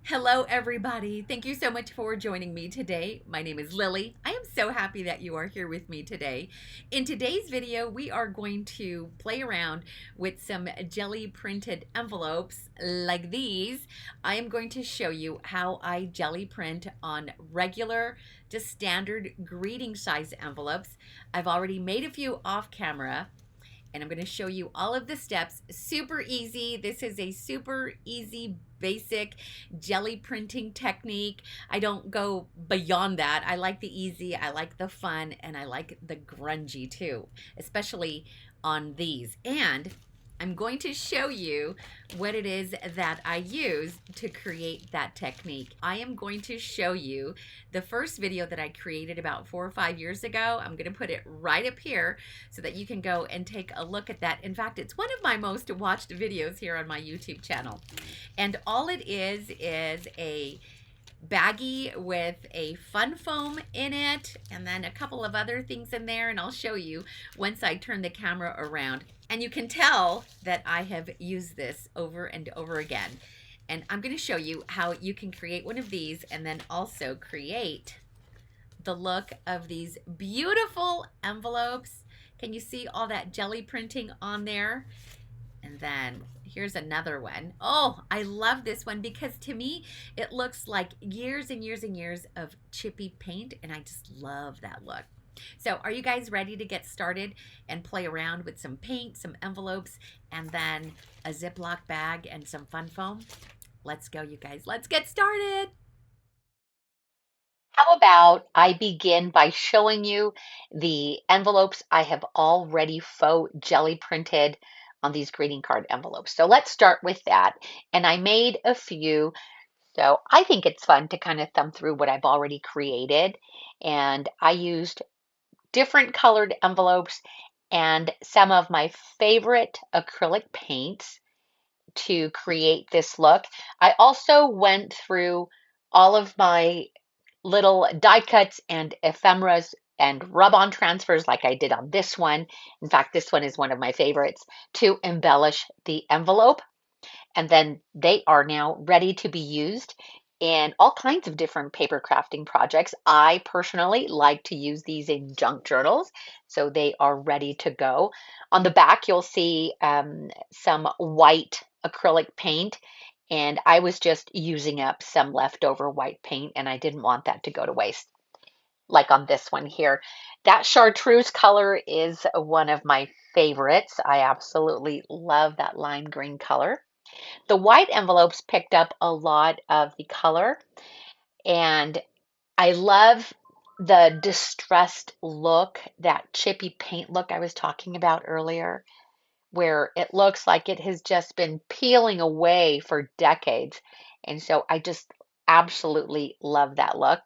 Hello, everybody. Thank you so much for joining me today. My name is Lily. I am so happy that you are here with me today. In today's video, we are going to play around with some jelly printed envelopes like these. I am going to show you how I jelly print on regular, just standard greeting size envelopes. I've already made a few off camera, and I'm going to show you all of the steps. Super easy. This is a super easy, basic jelly printing technique. I don't go beyond that. I like the easy, I like the fun, and I like the grungy too, especially on these. And I'm going to show you what it is that I use to create that technique. I am going to show you the first video that I created about 4 or 5 years ago. I'm going to put it right up here so that you can go and take a look at that. In fact, it's one of my most watched videos here on my YouTube channel. And all it is a baggie with a fun foam in it and then a couple of other things in there, and I'll show you once I turn the camera around. And you can tell that I have used this over and over again. And I'm going to show you how you can create one of these and then also create the look of these beautiful envelopes. Can you see all that jelly printing on there? And then here's another one. Oh, I love this one because to me, it looks like years and years and years of chippy paint, and I just love that look. So are you guys ready to get started and play around with some paint, some envelopes, and then a Ziploc bag and some fun foam? Let's go, you guys. Let's get started. How about I begin by showing you the envelopes I have already faux jelly printed on these greeting card envelopes. So let's start with that. And I made a few. So I think it's fun to kind of thumb through what I've already created. And I used different colored envelopes and some of my favorite acrylic paints to create this look. I also went through all of my little die cuts and ephemeras and rub-on transfers like I did on this one. In fact, this one is one of my favorites to embellish the envelope. And then they are now ready to be used in all kinds of different paper crafting projects. I personally like to use these in junk journals, so they are ready to go. On the back, you'll see some white acrylic paint, and I was just using up some leftover white paint, and I didn't want that to go to waste, like on this one here. That chartreuse color is one of my favorites. I absolutely love that lime green color. The white envelopes picked up a lot of the color, and I love the distressed look, that chippy paint look I was talking about earlier, where it looks like it has just been peeling away for decades. And so I just absolutely love that look.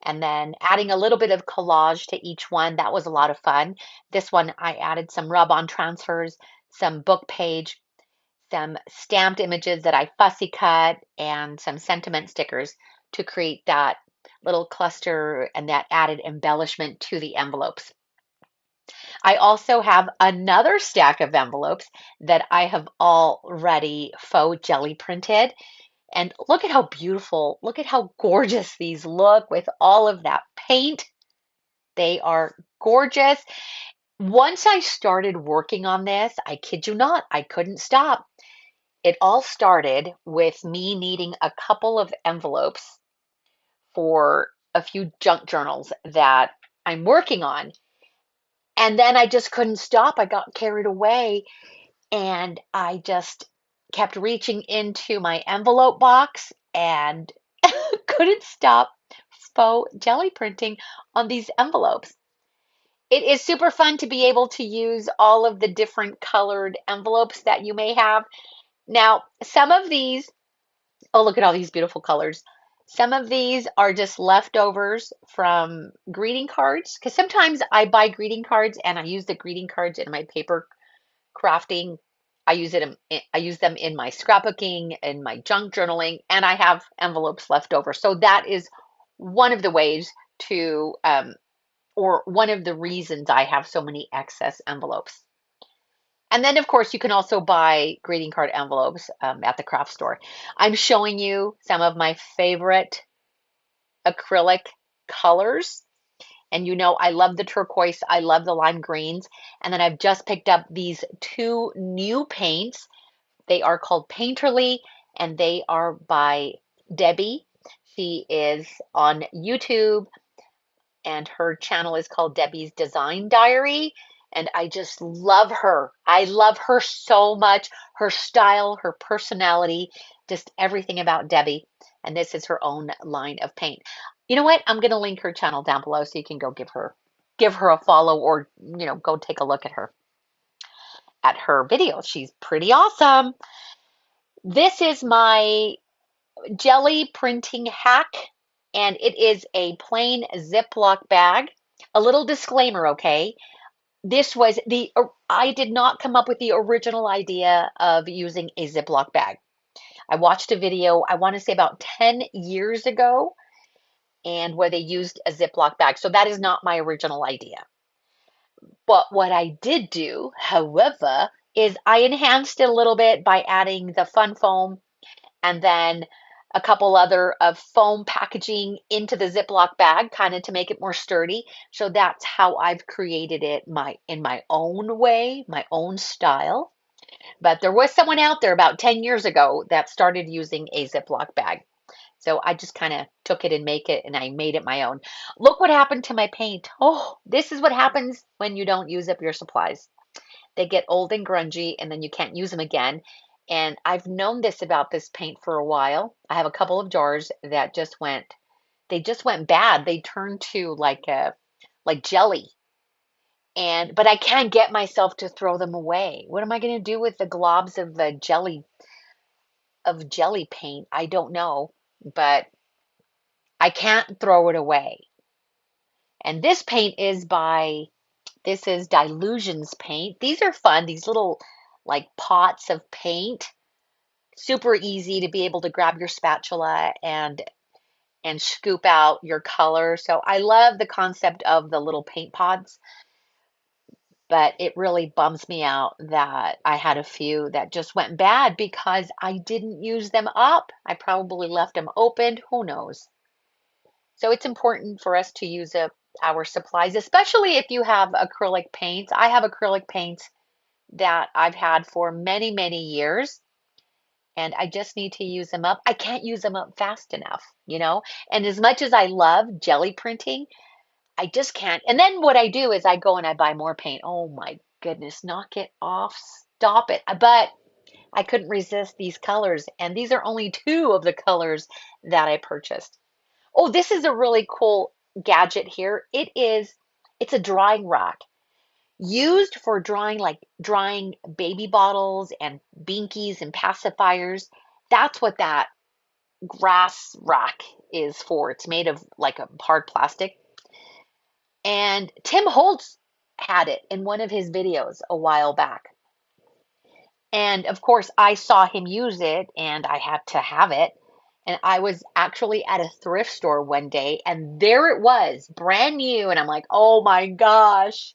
And then adding a little bit of collage to each one, that was a lot of fun. This one, I added some rub-on transfers, some book page, some stamped images that I fussy cut, and some sentiment stickers to create that little cluster and that added embellishment to the envelopes. I also have another stack of envelopes that I have already faux jelly printed. And look at how beautiful, look at how gorgeous these look with all of that paint. They are gorgeous. Once I started working on this, I kid you not, I couldn't stop. It all started with me needing a couple of envelopes for a few junk journals that I'm working on. And then I just couldn't stop. I got carried away and I just kept reaching into my envelope box and couldn't stop faux jelly printing on these envelopes. It is super fun to be able to use all of the different colored envelopes that you may have. Now, some of these, oh, look at all these beautiful colors. Some of these are just leftovers from greeting cards, because sometimes I buy greeting cards and I use the greeting cards in my paper crafting. I use them in my scrapbooking and my junk journaling, and I have envelopes left over. So that is one of the ways to, or one of the reasons I have so many excess envelopes. And then, of course, you can also buy greeting card envelopes at the craft store. I'm showing you some of my favorite acrylic colors. And you know, I love the turquoise, I love the lime greens. And then I've just picked up these two new paints. They are called Painterly and they are by Debi. She is on YouTube and her channel is called Debi's Design Diary. And I just love her. I love her so much. Her style, her personality, just everything about Debi. And this is her own line of paint. You know what? I'm going to link her channel down below so you can go give her a follow or, you know, go take a look at her videos. She's pretty awesome. This is my jelly printing hack, and it is a plain Ziploc bag. A little disclaimer, okay? This was I did not come up with the original idea of using a Ziploc bag. I watched a video, I want to say about 10 years ago, and where they used a Ziploc bag. So that is not my original idea. But what I did do, however, is I enhanced it a little bit by adding the fun foam and then a couple other of foam packaging into the Ziploc bag, kind of to make it more sturdy. So that's how I've created it in my own way, my own style. But there was someone out there about 10 years ago that started using a Ziploc bag. So I just kind of took it and I made it my own. Look what happened to my paint. Oh, this is what happens when you don't use up your supplies. They get old and grungy and then you can't use them again. And I've known this about this paint for a while. I have a couple of jars that they just went bad. They turned to like jelly. But I can't get myself to throw them away. What am I going to do with the globs of jelly paint? I don't know, but I can't throw it away. And this is Dilutions paint. These are fun. These little like pots of paint. Super easy to be able to grab your spatula and scoop out your color. So I love the concept of the little paint pods, but it really bums me out that I had a few that just went bad because I didn't use them up. I probably left them opened, who knows. So it's important for us to use up our supplies, especially if you have acrylic paints. I have acrylic paints that I've had for many, many years and I just need to use them up. I can't use them up fast enough, you know? And as much as I love jelly printing, I just can't. And then what I do is I go and I buy more paint. Oh my goodness, knock it off. Stop it. But I couldn't resist these colors. And these are only two of the colors that I purchased. Oh, this is a really cool gadget here. It's a drying rack used for drying baby bottles and binkies and pacifiers. That's what that grass rack is for. It's made of like a hard plastic. And Tim Holtz had it in one of his videos a while back. And of course, I saw him use it and I had to have it. And I was actually at a thrift store one day and there it was, brand new. And I'm like, oh my gosh.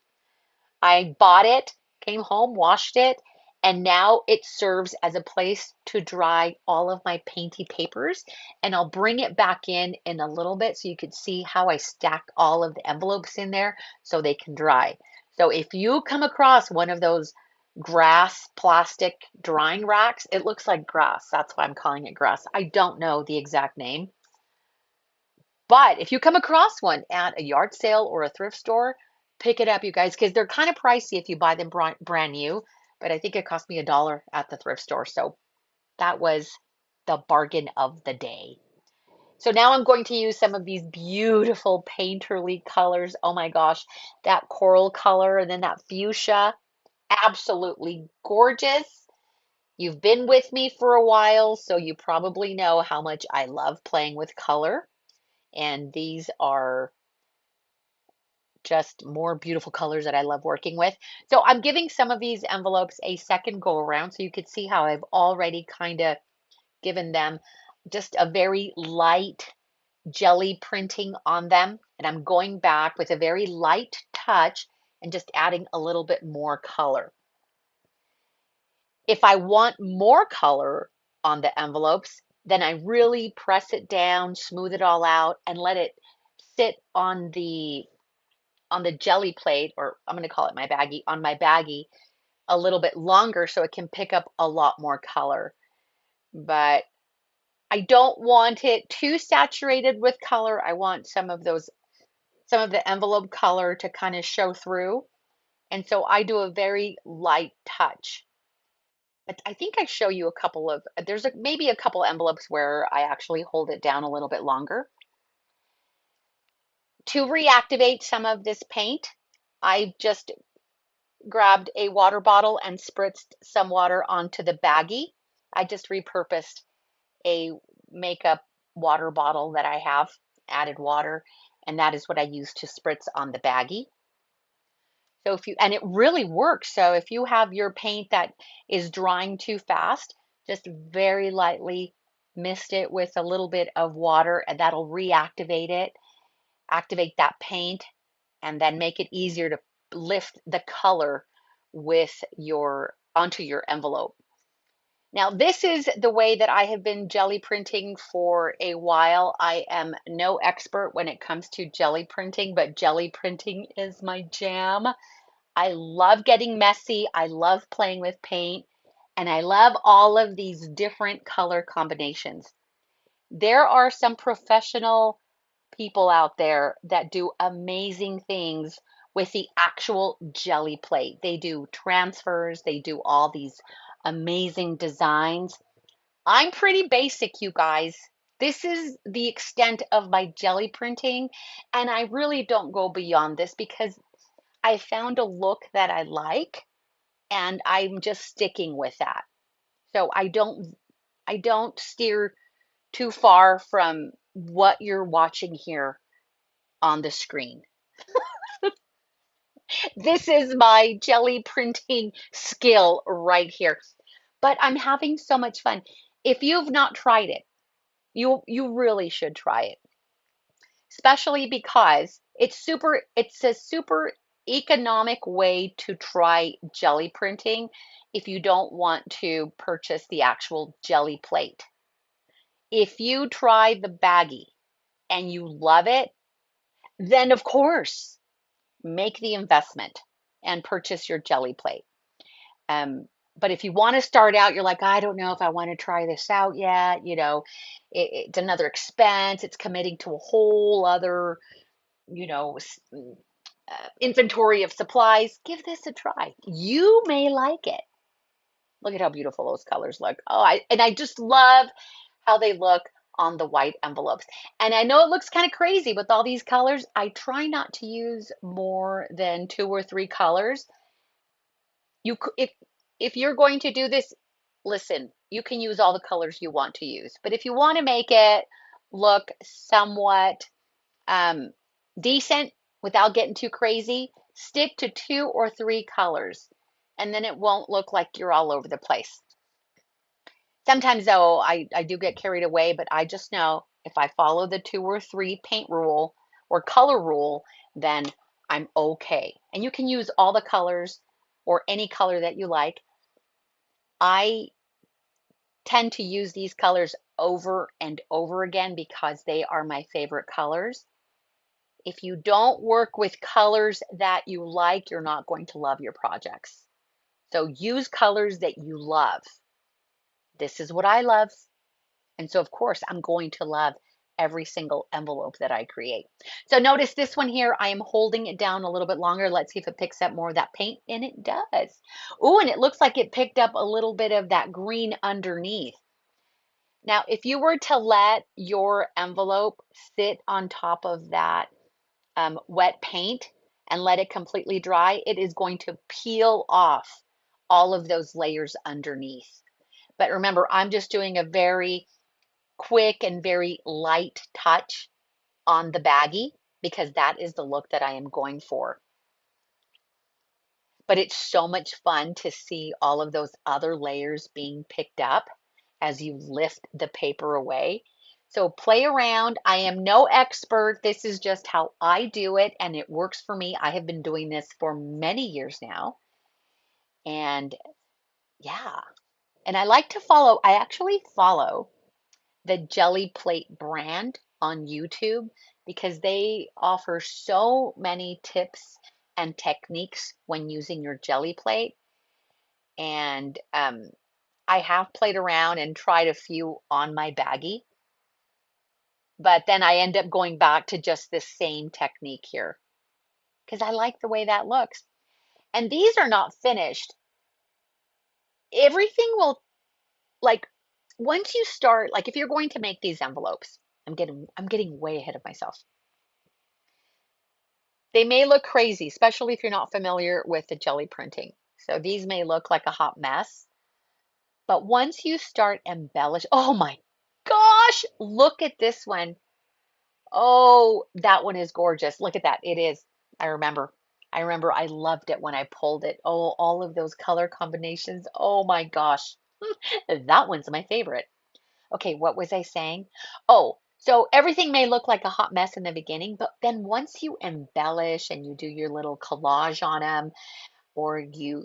I bought it, came home, washed it, and now it serves as a place to dry all of my painty papers. And I'll bring it back in a little bit so you could see how I stack all of the envelopes in there so they can dry. So if you come across one of those grass plastic drying racks, it looks like grass. That's why I'm calling it grass. I don't know the exact name. But if you come across one at a yard sale or a thrift store, pick it up, you guys, because they're kind of pricey if you buy them brand new. But I think it cost me $1 at the thrift store. So that was the bargain of the day. So now I'm going to use some of these beautiful painterly colors. Oh my gosh, that coral color and then that fuchsia. Absolutely gorgeous. You've been with me for a while, so you probably know how much I love playing with color. And these are just more beautiful colors that I love working with. So I'm giving some of these envelopes a second go around so you could see how I've already kind of given them just a very light jelly printing on them. And I'm going back with a very light touch and just adding a little bit more color. If I want more color on the envelopes, then I really press it down, smooth it all out, and let it sit on the jelly plate, or I'm going to call it my baggie, on my baggie a little bit longer so it can pick up a lot more color. But I don't want it too saturated with color. I want some of the envelope color to kind of show through. And so I do a very light touch. But I think I show you a couple of, maybe a couple envelopes where I actually hold it down a little bit longer. To reactivate some of this paint, I just grabbed a water bottle and spritzed some water onto the baggie. I just repurposed a makeup water bottle that I have, added water, and that is what I use to spritz on the baggie. So and it really works. So if you have your paint that is drying too fast, just very lightly mist it with a little bit of water, and that'll reactivate it, activate that paint, and then make it easier to lift the color with onto your envelope. Now, this is the way that I have been jelly printing for a while. I am no expert when it comes to jelly printing, but jelly printing is my jam. I love getting messy. I love playing with paint, and I love all of these different color combinations. There are some professional people out there that do amazing things with the actual jelly plate. They do transfers, they do all these amazing designs. I'm pretty basic, you guys. This is the extent of my jelly printing, and I really don't go beyond this because I found a look that I like, and I'm just sticking with that. So I don't steer too far from what you're watching here on the screen. This is my jelly printing skill right here. But I'm having so much fun. If you've not tried it, you really should try it. Especially because it's a super economic way to try jelly printing if you don't want to purchase the actual jelly plate. If you try the baggie and you love it, then of course make the investment and purchase your jelly plate. Um, but if you want to start out, you're like, I don't know if I want to try this out yet. It's another expense. It's committing to a whole other, you know, inventory of supplies. Give this a try. You may like it. Look at how beautiful those colors look. I just love how they look on the white envelopes. And I know it looks kind of crazy with all these colors. I try not to use more than 2 or 3 colors. If you're going to do this, listen, you can use all the colors you want to use. But if you want to make it look somewhat um, decent without getting too crazy, stick to 2 or 3 colors, and then it won't look like you're all over the place. Sometimes, though, I do get carried away, but I just know if I follow the 2 or 3 paint rule or color rule, then I'm okay. And you can use all the colors or any color that you like. I tend to use these colors over and over again because they are my favorite colors. If you don't work with colors that you like, you're not going to love your projects. So use colors that you love. This is what I love. And so, of course, I'm going to love every single envelope that I create. So notice this one here, I am holding it down a little bit longer. Let's see if it picks up more of that paint, and it does. Oh, and it looks like it picked up a little bit of that green underneath. Now, if you were to let your envelope sit on top of that wet paint and let it completely dry, it is going to peel off all of those layers underneath. But remember, I'm just doing a very quick and very light touch on the baggie because that is the look that I am going for. But it's so much fun to see all of those other layers being picked up as you lift the paper away. So play around. I am no expert. This is just how I do it, and it works for me. I have been doing this for many years now. And Yeah. And I actually follow the Jelly Plate brand on YouTube because they offer so many tips and techniques when using your Jelly Plate. And I have played around and tried a few on my Baggie, but then I end up going back to just this same technique here because I like the way that looks. And these are not finished. Everything will, like, once you start, like if you're going to make these envelopes, I'm getting way ahead of myself. They may look crazy, especially if you're not familiar with the jelly printing. So these may look like a hot mess, but once you start oh my gosh, look at this one. Oh, that one is gorgeous. Look at that. It is. I remember. I remember I loved it when I pulled it. Oh, all of those color combinations. Oh my gosh. That one's my favorite. Okay, what was I saying? Oh, so everything may look like a hot mess in the beginning, but then once you embellish and you do your little collage on them, or you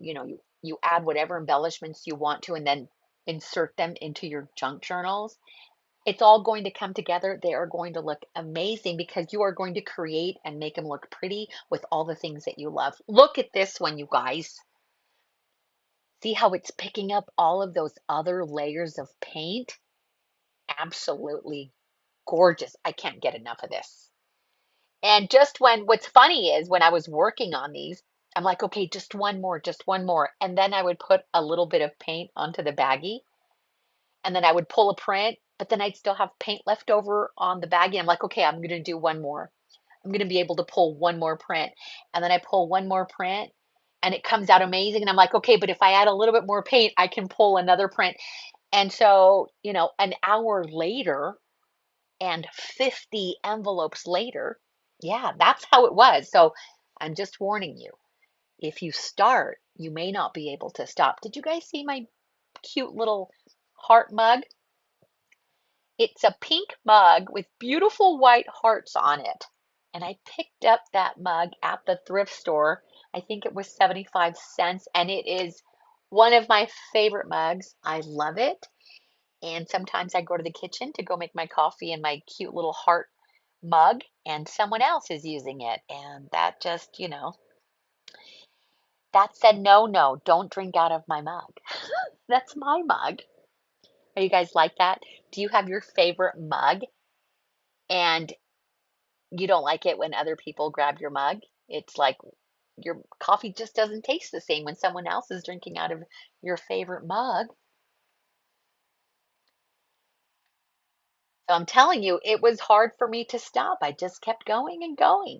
add whatever embellishments you want to and then insert them into your junk journals, it's all going to come together. They are going to look amazing because you are going to create and make them look pretty with all the things that you love. Look at this one, you guys. See how it's picking up all of those other layers of paint? Absolutely gorgeous. I can't get enough of this. And what's funny is when I was working on these, I'm like, okay, just one more, just one more. And then I would put a little bit of paint onto the baggie and then I would pull a print, but then I'd still have paint left over on the baggie. I'm like, okay, I'm going to do one more. I'm going to be able to pull one more print. And then I pull one more print and it comes out amazing. And I'm like, okay, but if I add a little bit more paint, I can pull another print. And so, an hour later, and 50 envelopes later, yeah, that's how it was. So I'm just warning you, if you start, you may not be able to stop. Did you guys see my cute little heart mug? It's a pink mug with beautiful white hearts on it. And I picked up that mug at the thrift store. I think it was 75 cents, and it is one of my favorite mugs. I love it. And sometimes I go to the kitchen to go make my coffee in my cute little heart mug, and someone else is using it. And that just, that said, no, no, don't drink out of my mug. That's my mug. Are you guys like that? Do you have your favorite mug and you don't like it when other people grab your mug? It's like your coffee just doesn't taste the same when someone else is drinking out of your favorite mug. So I'm telling you, it was hard for me to stop. I just kept going and going.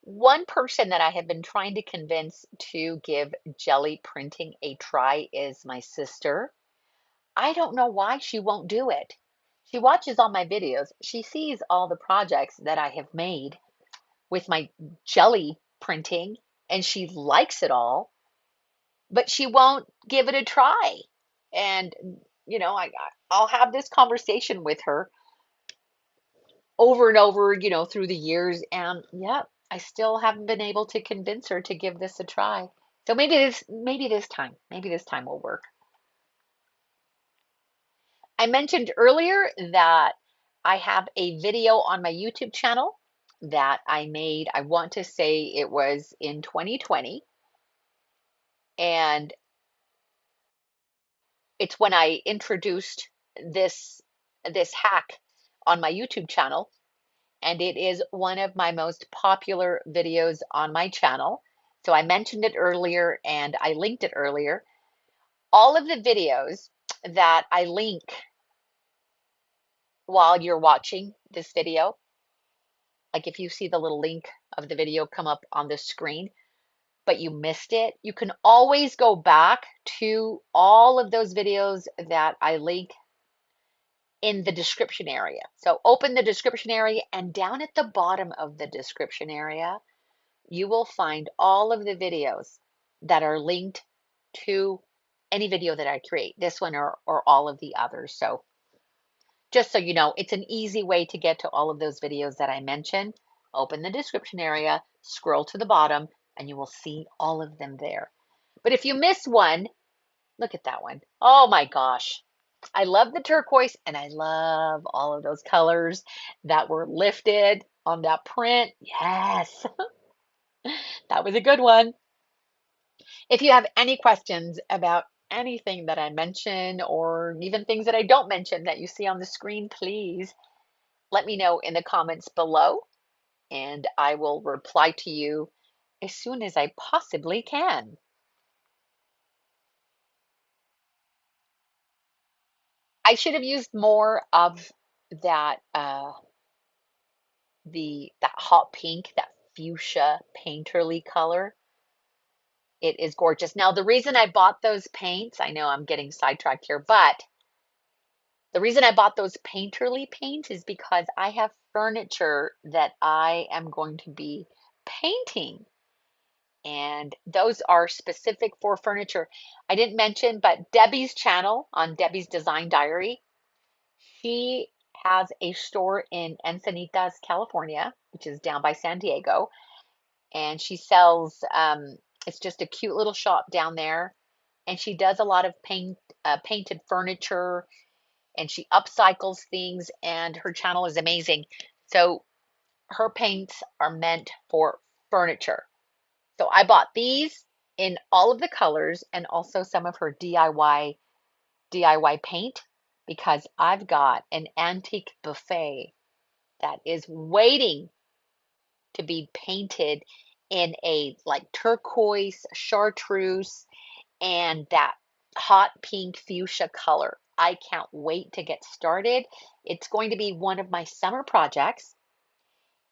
One person that I have been trying to convince to give jelly printing a try is my sister. I don't know why she won't do it. She watches all my videos. She sees all the projects that I have made with my jelly printing and she likes it all, but she won't give it a try. And I'll have this conversation with her over and over, through the years. And yeah, I still haven't been able to convince her to give this a try. So maybe this time will work. I mentioned earlier that I have a video on my YouTube channel that I made. I want to say it was in 2020. And it's when I introduced this this hack on my YouTube channel, and it is one of my most popular videos on my channel. So I mentioned it earlier and I linked it earlier. All of the videos that I link while you're watching this video, like if you see the little link of the video come up on the screen, but you missed it, you can always go back to all of those videos that I link in the description area. So open the description area, and down at the bottom of the description area, you will find all of the videos that are linked to any video that I create, this one or all of the others. So just so you know, it's an easy way to get to all of those videos that I mentioned. Open the description area, scroll to the bottom, and you will see all of them there. But if you miss one, look at that one. Oh my gosh. I love the turquoise and I love all of those colors that were lifted on that print. Yes, that was a good one. If you have any questions about anything that I mention or even things that I don't mention that you see on the screen, please let me know in the comments below and I will reply to you as soon as I possibly can. I should have used more of that that hot pink, that fuchsia painterly color. It is gorgeous. Now, the reason I bought those paints, I know I'm getting sidetracked here, but the reason I bought those painterly paints is because I have furniture that I am going to be painting. And those are specific for furniture. I didn't mention, but Debi's channel on Debi's Design Diary, she has a store in Encinitas, California, which is down by San Diego. And she sells, it's just a cute little shop down there. And she does a lot of painted furniture and she upcycles things and her channel is amazing. So her paints are meant for furniture. So I bought these in all of the colors and also some of her DIY paint because I've got an antique buffet that is waiting to be painted in a like turquoise, chartreuse, and that hot pink fuchsia color. I can't wait to get started. It's going to be one of my summer projects,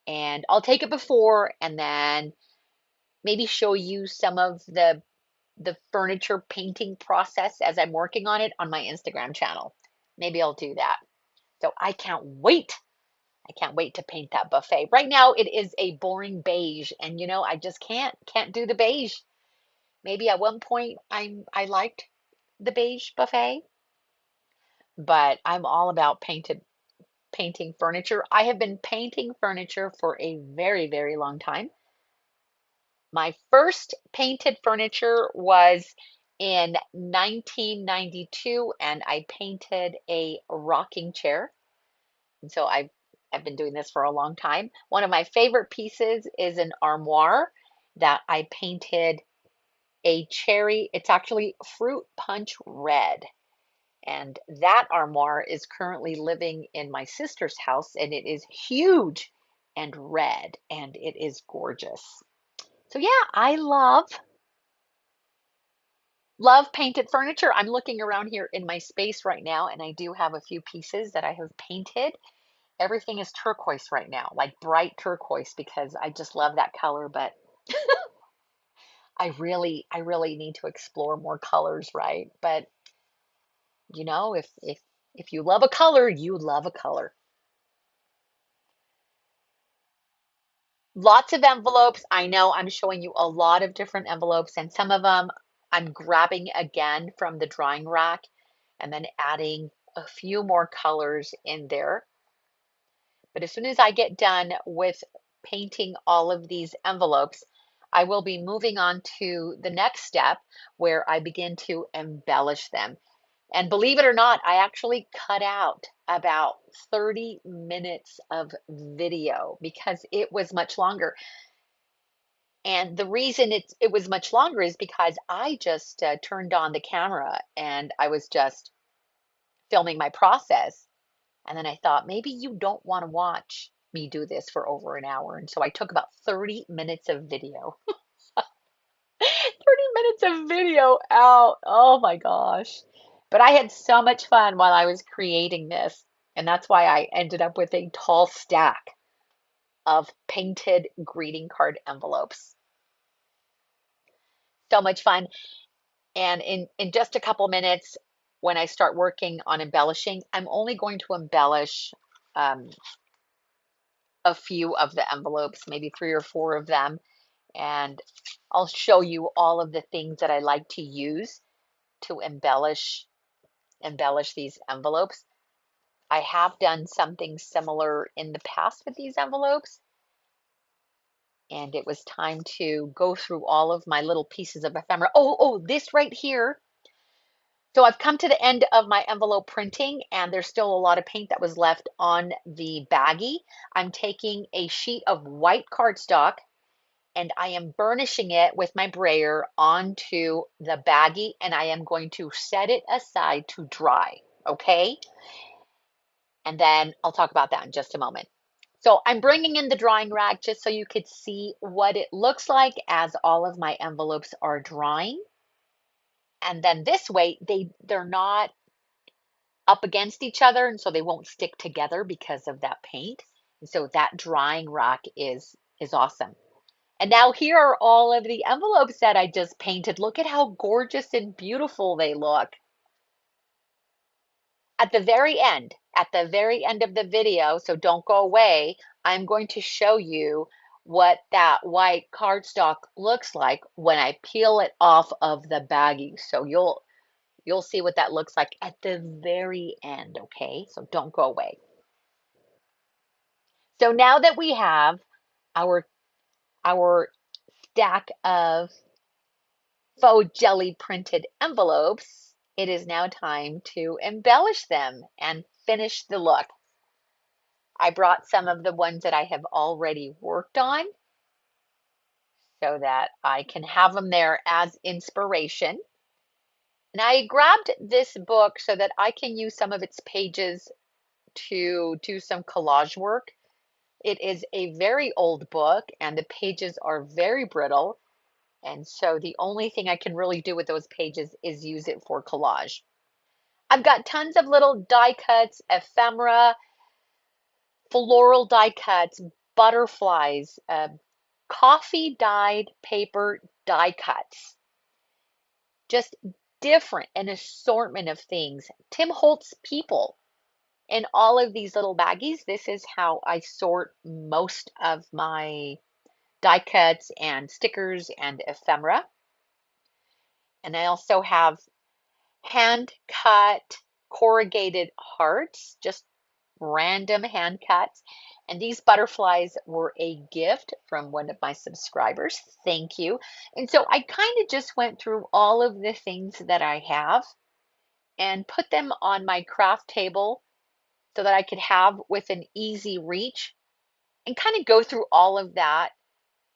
and I'll take it before and then maybe show you some of the furniture painting process as I'm working on it on my Instagram channel. Maybe I'll do that. So I can't wait. I can't wait to paint that buffet. Right now it is a boring beige and you know I just can't do the beige. Maybe at one point I liked the beige buffet, but I'm all about painting furniture. I have been painting furniture for a very, very long time. My first painted furniture was in 1992 and I painted a rocking chair. And so I've been doing this for a long time. One of my favorite pieces is an armoire that I painted a cherry. It's actually fruit punch red. And that armoire is currently living in my sister's house and it is huge and red and it is gorgeous. So yeah, I love painted furniture. I'm looking around here in my space right now and I do have a few pieces that I have painted. Everything is turquoise right now, like bright turquoise because I just love that color, but I really need to explore more colors, right? But you know, if you love a color, you love a color. Lots of envelopes. I know I'm showing you a lot of different envelopes, and some of them I'm grabbing again from the drying rack and then adding a few more colors in there. But as soon as I get done with painting all of these envelopes, I will be moving on to the next step where I begin to embellish them. And believe it or not, I actually cut out about 30 minutes of video because it was much longer. And the reason it was much longer is because I just turned on the camera and I was just filming my process. And then I thought, maybe you don't want to watch me do this for over an hour. And so I took about 30 minutes of video. 30 minutes of video out. Oh my gosh. But I had so much fun while I was creating this. And that's why I ended up with a tall stack of painted greeting card envelopes. So much fun. And in just a couple minutes, when I start working on embellishing, I'm only going to embellish um, a few of the envelopes, maybe 3 or 4 of them. And I'll show you all of the things that I like to use to embellish these envelopes. I have done something similar in the past with these envelopes, and it was time to go through all of my little pieces of ephemera. Oh, this right here. So I've come to the end of my envelope printing, and there's still a lot of paint that was left on the baggie. I'm taking a sheet of white cardstock and I am burnishing it with my brayer onto the baggie, and I am going to set it aside to dry, okay? And then I'll talk about that in just a moment. So I'm bringing in the drying rack just so you could see what it looks like as all of my envelopes are drying. And then this way, they're not up against each other, and so they won't stick together because of that paint. And so that drying rack is awesome. And now here are all of the envelopes that I just painted. Look at how gorgeous and beautiful they look. At the very end of the video, so don't go away, I'm going to show you what that white cardstock looks like when I peel it off of the baggie. So you'll see what that looks like at the very end, okay? So don't go away. So now that we have our stack of faux jelly printed envelopes, it is now time to embellish them and finish the look. I brought some of the ones that I have already worked on so that I can have them there as inspiration. And I grabbed this book so that I can use some of its pages to do some collage work. It is a very old book and the pages are very brittle. And so the only thing I can really do with those pages is use it for collage. I've got tons of little die cuts, ephemera, floral die cuts, butterflies, coffee dyed paper die cuts. Just different, an assortment of things. Tim Holtz people in all of these little baggies. This is how I sort most of my die cuts and stickers and ephemera. And I also have hand cut corrugated hearts, just random hand cuts. And these butterflies were a gift from one of my subscribers. Thank you. And so I kind of just went through all of the things that I have and put them on my craft table so that I could have with an easy reach and kind of go through all of that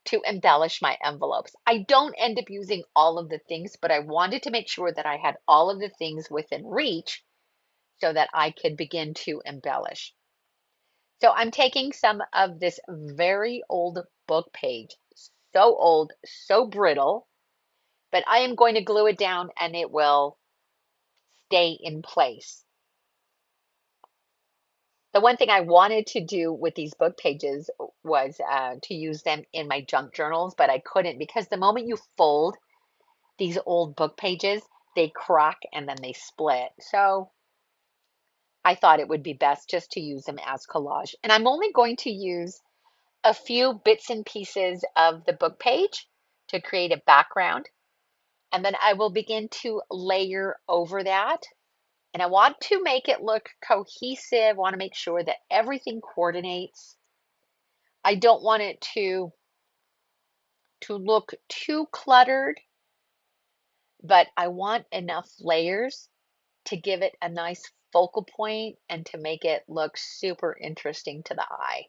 to embellish my envelopes. I don't end up using all of the things, but I wanted to make sure that I had all of the things within reach so that I could begin to embellish. So I'm taking some of this very old book page, so old, so brittle, but I am going to glue it down and it will stay in place. The one thing I wanted to do with these book pages was to use them in my junk journals, but I couldn't because the moment you fold these old book pages, they crack and then they split. So I thought it would be best just to use them as collage. And I'm only going to use a few bits and pieces of the book page to create a background. And then I will begin to layer over that. And I want to make it look cohesive. I want to make sure that everything coordinates. I don't want it to look too cluttered, but I want enough layers to give it a nice focal point and to make it look super interesting to the eye.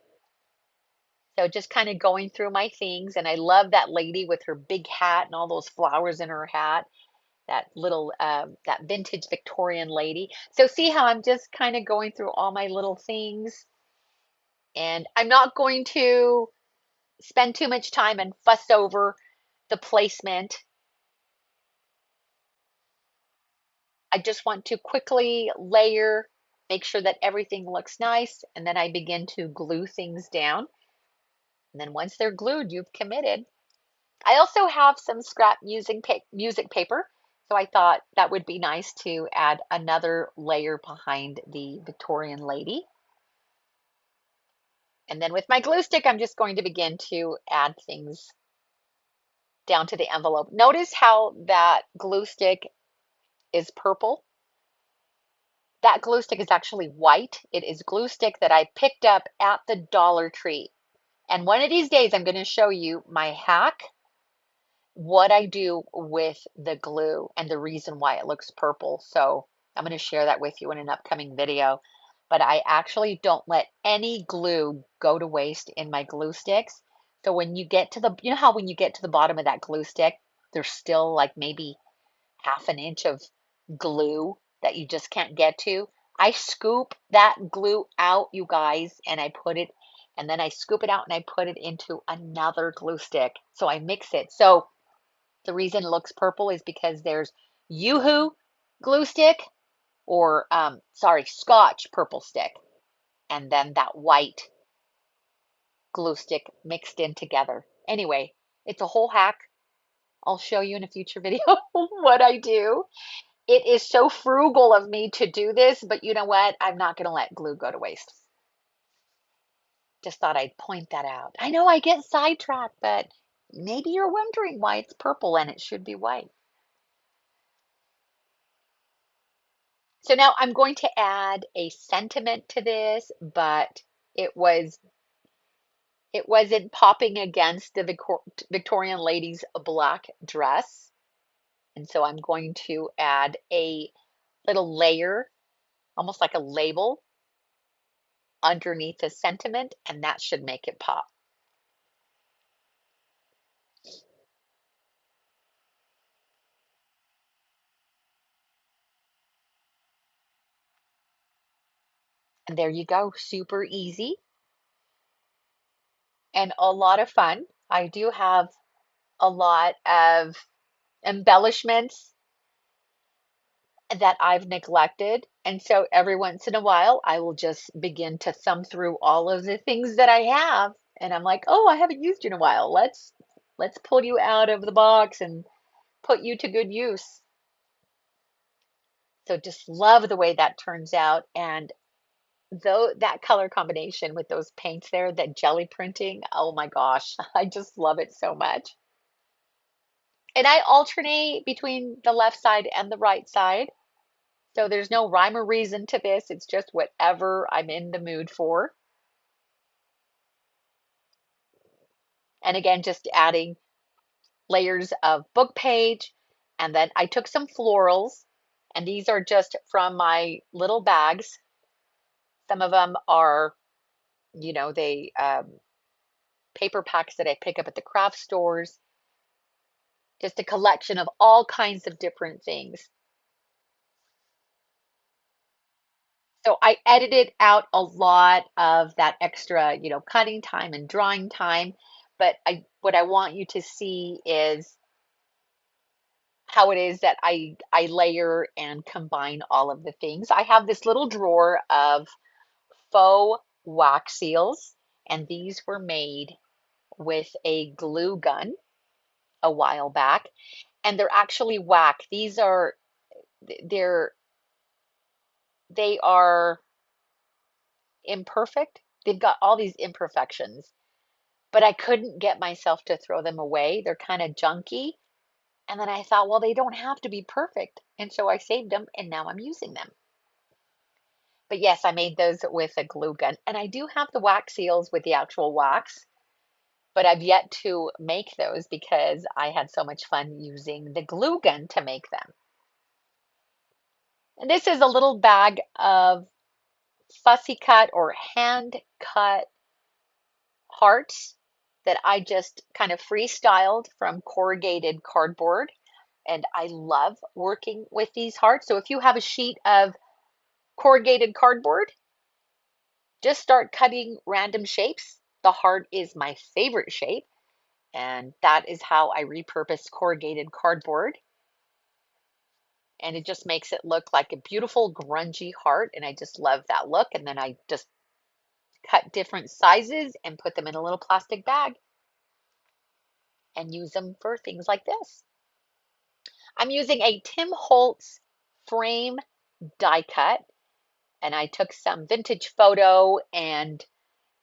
So just kind of going through my things, and I love that lady with her big hat and all those flowers in her hat. That little that vintage Victorian lady. So see how I'm just kind of going through all my little things, and I'm not going to spend too much time and fuss over the placement. I just want to quickly layer, make sure that everything looks nice, and then I begin to glue things down. And then once they're glued, you've committed. I also have some scrap music paper, so I thought that would be nice to add another layer behind the Victorian lady. And then with my glue stick, I'm just going to begin to add things down to the envelope. Notice how that glue stick is purple. That glue stick is actually white. It is glue stick that I picked up at the Dollar Tree. And one of these days, I'm going to show you my hack, what I do with the glue and the reason why it looks purple. So I'm going to share that with you in an upcoming video. But I actually don't let any glue go to waste in my glue sticks. So when you get to the, you know how when you get to the bottom of that glue stick, there's still like maybe half an inch of glue that you just can't get to. I scoop that glue out, you guys, and I put it, and then I scoop it out and I put it into another glue stick. So I mix it. So the reason it looks purple is because there's Yoo-hoo glue stick or, sorry, Scotch purple stick, and then that white glue stick mixed in together. Anyway, it's a whole hack. I'll show you in a future video what I do. It is so frugal of me to do this, but you know what? I'm not going to let glue go to waste. Just thought I'd point that out. I know I get sidetracked, but maybe you're wondering why it's purple and it should be white. So now I'm going to add a sentiment to this, but it wasn't popping against the Victorian lady's black dress. And so I'm going to add a little layer, almost like a label underneath the sentiment, and that should make it pop. And there you go, super easy and a lot of fun. I do have a lot of embellishments that I've neglected. And so every once in a while, I will just begin to thumb through all of the things that I have. And I'm like, oh, I haven't used you in a while. Let's pull you out of the box and put you to good use. So just love the way that turns out. And though that color combination with those paints there, that jelly printing, oh my gosh, I just love it so much. And I alternate between the left side and the right side. So there's no rhyme or reason to this. It's just whatever I'm in the mood for. And again, just adding layers of book page. And then I took some florals, and these are just from my little bags. Some of them are, they paper packs that I pick up at the craft stores. Just a collection of all kinds of different things. So I edited out a lot of that extra, cutting time and drawing time. But what I want you to see is how it is that I layer and combine all of the things. I have this little drawer of faux wax seals, and these were made with a glue gun a while back, and they're actually wax. They're they are imperfect. They've got all these imperfections, but I couldn't get myself to throw them away. They're kind of junky. And then I thought, well, they don't have to be perfect. And so I saved them and now I'm using them. But yes, I made those with a glue gun. And I do have the wax seals with the actual wax, but I've yet to make those because I had so much fun using the glue gun to make them. And this is a little bag of fussy cut or hand cut hearts that I just kind of freestyled from corrugated cardboard. And I love working with these hearts. So if you have a sheet of corrugated cardboard, just start cutting random shapes. The heart is my favorite shape, and that is how I repurpose corrugated cardboard. And it just makes it look like a beautiful grungy heart, and I just love that look. And then I just cut different sizes and put them in a little plastic bag and use them for things like this. I'm using a Tim Holtz frame die cut, and I took some vintage photo and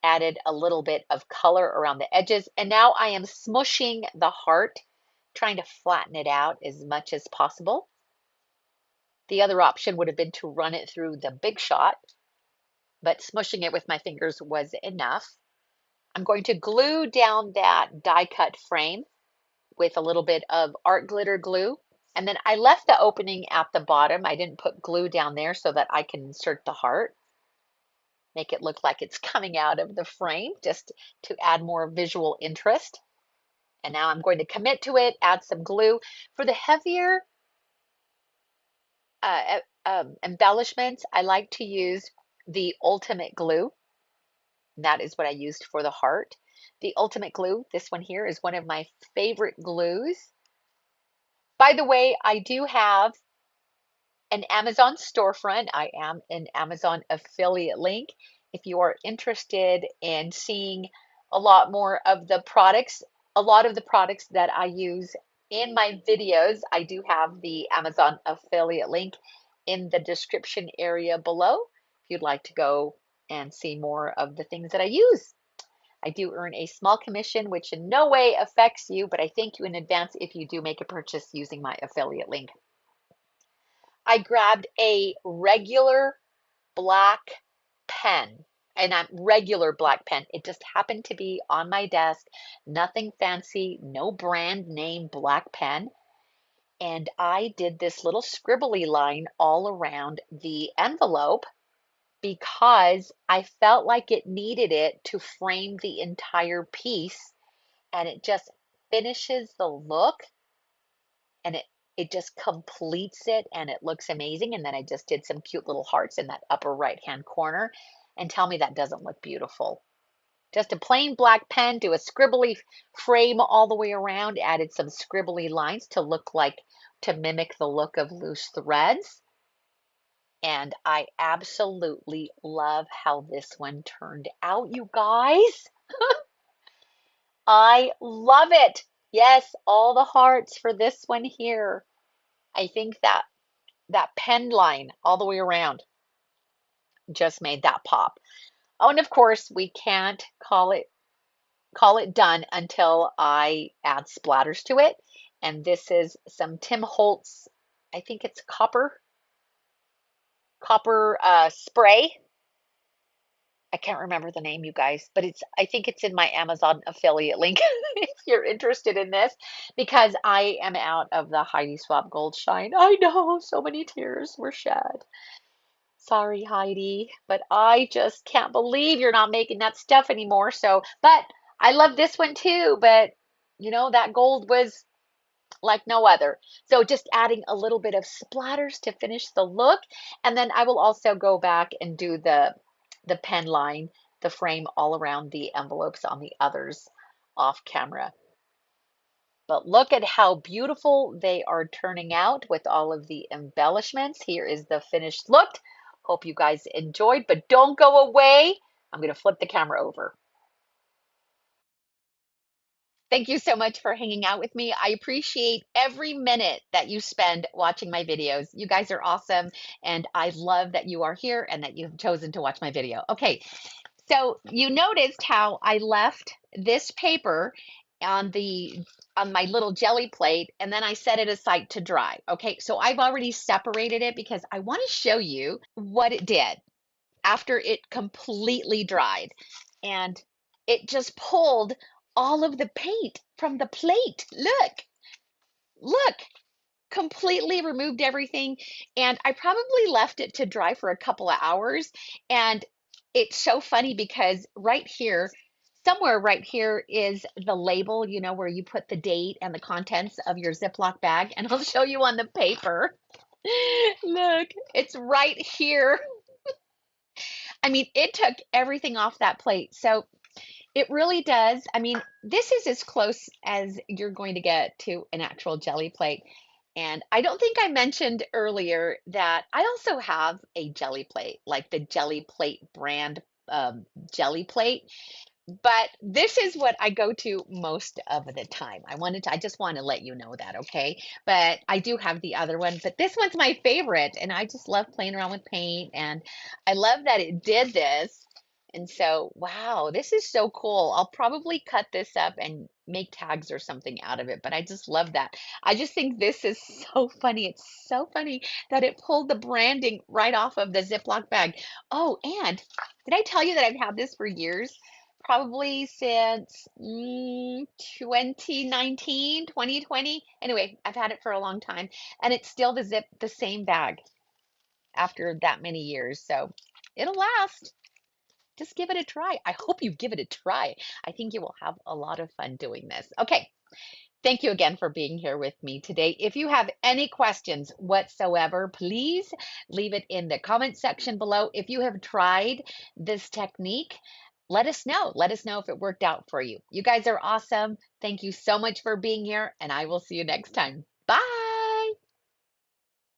added a little bit of color around the edges. And now I am smushing the heart, trying to flatten it out as much as possible. The other option would have been to run it through the Big Shot, but smushing it with my fingers was enough. I'm going to glue down that die cut frame with a little bit of art glitter glue. And then I left the opening at the bottom. I didn't put glue down there so that I can insert the heart, make it look like it's coming out of the frame just to add more visual interest. And now I'm going to commit to it, add some glue. For the heavier embellishments, I like to use the Ultimate Glue. That is what I used for the heart. The Ultimate Glue, this one here, is one of my favorite glues. By the way, I do have an Amazon storefront. I am an Amazon affiliate link. If you are interested in seeing a lot more of the products, a lot of the products that I use in my videos, I do have the Amazon affiliate link in the description area below if you'd like to go and see more of the things that I use. I do earn a small commission, which in no way affects you, but I thank you in advance if you do make a purchase using my affiliate link. I grabbed a regular black pen, and a regular black pen. It just happened to be on my desk, nothing fancy, no brand name black pen. And I did this little scribbly line all around the envelope because I felt like it needed it to frame the entire piece, and it just finishes the look, and it just completes it, and it looks amazing. And then I just did some cute little hearts in that upper right hand corner, and tell me that doesn't look beautiful. Just a plain black pen, do a scribbly frame all the way around, added some scribbly lines to look like, to mimic the look of loose threads. And I absolutely love how this one turned out, you guys. I love it. Yes, all the hearts for this one here. I think that pen line all the way around just made that pop. Oh, and of course, we can't call it done until I add splatters to it. And this is some Tim Holtz, I think it's copper spray. I can't remember the name, you guys, but I think it's in my Amazon affiliate link if you're interested in this, because I am out of the Heidi Swapp Gold Shine. I know, so many tears were shed. Sorry, Heidi, but I just can't believe you're not making that stuff anymore. So, but I love this one too, but you know, that gold was like no other. So just adding a little bit of splatters to finish the look. And then I will also go back and do the pen line, the frame all around the envelopes on the others off camera. But look at how beautiful they are turning out with all of the embellishments. Here is the finished look. Hope you guys enjoyed, but don't go away. I'm going to flip the camera over. Thank you so much for hanging out with me. I appreciate every minute that you spend watching my videos. You guys are awesome, and I love that you are here and that you've chosen to watch my video. Okay, so you noticed how I left this paper on my little jelly plate, and then I set it aside to dry. Okay, so I've already separated it because I want to show you what it did after it completely dried. And it just pulled all of the paint from the plate. Look, completely removed everything. And I probably left it to dry for a couple of hours. And it's so funny because right here, somewhere right here is the label, you know, where you put the date and the contents of your Ziploc bag. And I'll show you on the paper. Look, it's right here. I mean, it took everything off that plate. So it really does. I mean, this is as close as you're going to get to an actual jelly plate. And I don't think I mentioned earlier that I also have a jelly plate, like the Jelly Plate brand jelly plate. But this is what I go to most of the time. I just want to let you know that, okay? But I do have the other one, but this one's my favorite, and I just love playing around with paint, and I love that it did this. And so, wow, this is so cool. I'll probably cut this up and make tags or something out of it, but I just love that. I just think this is so funny. It's so funny that it pulled the branding right off of the Ziploc bag. Oh, and did I tell you that I've had this for years? probably since 2019, 2020. Anyway, I've had it for a long time, and it's still the same bag after that many years. So it'll last. Just give it a try. I hope you give it a try. I think you will have a lot of fun doing this. Okay. Thank you again for being here with me today. If you have any questions whatsoever, please leave it in the comment section below. If you have tried this technique, let us know. Let us know if it worked out for you. You guys are awesome. Thank you so much for being here, and I will see you next time.